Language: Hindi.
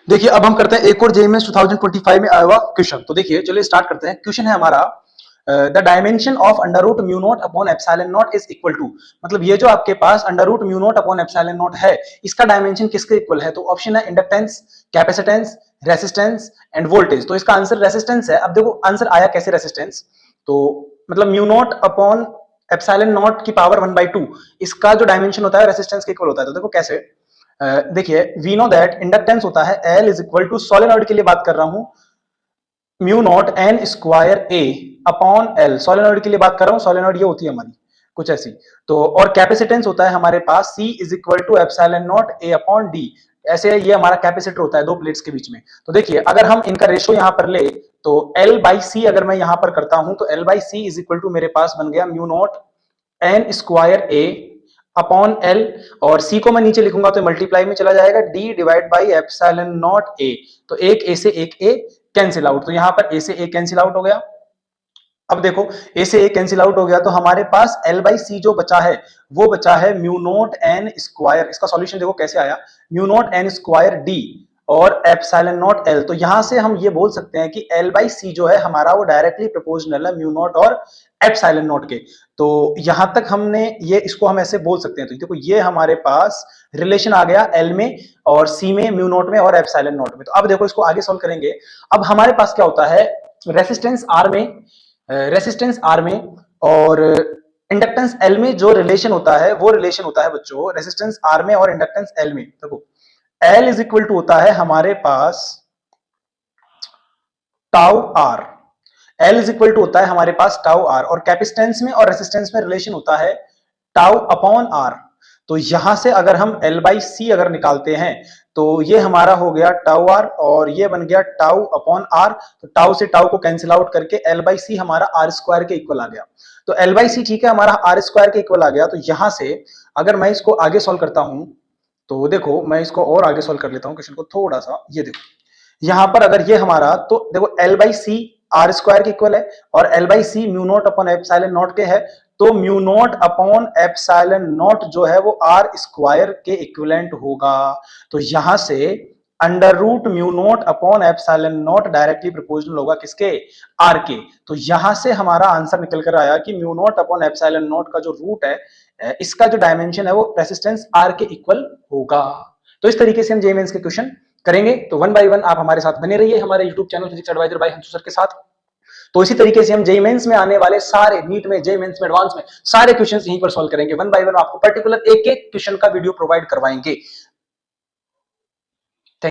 देखिए अब हम करते हैं एक और जेईएमएस 2025 में आया हुआ क्वेश्चन। तो देखिए चलिए स्टार्ट करते हैं। क्वेश्चन है हमारा the dimension of under root mu naught upon epsilon naught is equal to, मतलब ये जो आपके पास under root mu naught upon epsilon naught है, इसका डायमेंशन किसके इक्वल है? तो ऑप्शन है inductance, capacitance, resistance and voltage. तो इसका आंसर रेसिस्टेंस है। अब देखो आंसर आया कैसे रेसिस्टेंस, तो मतलब mu naught upon epsilon not की पावर 1/2 इसका जो डायमेंशन होता है रेसिस्टेंस के इक्वल होता है। तो देखो कैसे, देखिए वी नो दैट इंडक्टेंस होता है L is equal to, solenoid के लिए बात कर रहा हूं, mu naught N square A upon L. Solenoid के लिए बात कर रहा हूं, सोलेनॉइड ये होती है हमारी कुछ ऐसी। तो और कैपेसिटेंस होता है हमारे पास C is equal to epsilon naught A upon D. ऐसे ये हमारा कैपेसिटर होता है दो प्लेट्स के बीच में। तो देखिए अगर हम इनका रेशो यहां पर ले तो L बाई सी अगर मैं यहां पर करता हूं तो L by C is equal to मेरे पास बन गया mu naught N square A upon L, और सी को मैं नीचे लिखूंगा तो मल्टीप्लाई में चला जाएगा, D divide by epsilon naught ए। तो एक ए से एक ए कैंसिल आउट, तो यहां पर ए से ए कैंसिल आउट हो गया। अब देखो ए से ए कैंसिल आउट हो गया तो हमारे पास एल बाई सी जो बचा है वो बचा है म्यू नॉट एन स्क्वायर। इसका सॉल्यूशन देखो कैसे आया, mu naught N square D और एप्सिलॉन नॉट एल। तो यहां से हम ये बोल सकते हैं कि एल बाई सी जो है हमारा वो डायरेक्टली प्रोपोर्शनल है म्यू नॉट और एप्सिलॉन नॉट के। तो यहां तक हमने ये इसको हम ऐसे बोल सकते हैं। तो देखो ये हमारे पास रिलेशन आ गया एल में और सी में, म्यू नॉट में और एप्सिलॉन नॉट में। तो अब देखो इसको आगे सॉल्व करेंगे। अब हमारे पास क्या होता है, रेसिस्टेंस आर में, रेसिस्टेंस आर में और इंडक्टेंस एल में जो रिलेशन होता है वो रिलेशन होता है बच्चों रेसिस्टेंस आर में और इंडक्टेंस एल में। देखो एल इज इक्वल टू होता है हमारे पास tau R, L is equal to होता है हमारे पास टाउ आर, और कैपेसिटेंस में और रेसिस्टेंस में रिलेशन होता है टाउ अपॉन आर। तो यहां से अगर हम एल बाई सी अगर निकालते हैं तो ये हमारा हो गया टाउ आर और ये बन गया टाउ अपॉन आर। तो टाउ से टाउ को कैंसिल आउट करके एल बाई सी हमारा आर स्क्वायर के इक्वल आ गया। तो एल बाई सी ठीक है हमारा आर स्क्वायर के इक्वल आ गया। तो यहां से अगर मैं इसको आगे सॉल्व करता हूं तो देखो मैं इसको और आगे सॉल्व कर लेता हूं क्वेश्चन को थोड़ा सा। ये देखो यहां पर अगर ये हमारा, तो देखो L by C R square के इक्वल है और L by C mu naught upon epsilon naught के है। तो mu naught upon epsilon naught जो है वो आर स्क्वायर के इक्विवेलेंट होगा। तो यहां से under root mu naught upon epsilon naught directly proportional होगा किसके, आर के। तो यहां से हमारा आंसर निकल कर आया कि mu naught upon epsilon not का जो रूट है इसका जो डायमेंशन है वो रेसिस्टेंस आर के इक्वल होगा। तो इस तरीके से हम जेईई मेंस के क्वेश्चन करेंगे। तो वन बाय वन आप हमारे साथ बने रहिए हमारे YouTube channel physics advisor by Hansu sir के साथ। तो इसी तरीके से हम जेईई मेंस में आने वाले सारे, नीट में, जेईई मेंस में, एडवांस में सारे क्वेश्चंस यहीं पर सॉल्व करेंगे वन बाय वन। आपको पर्टिकुलर एक एक क्वेश्चन का वीडियो प्रोवाइड करवाएंगे।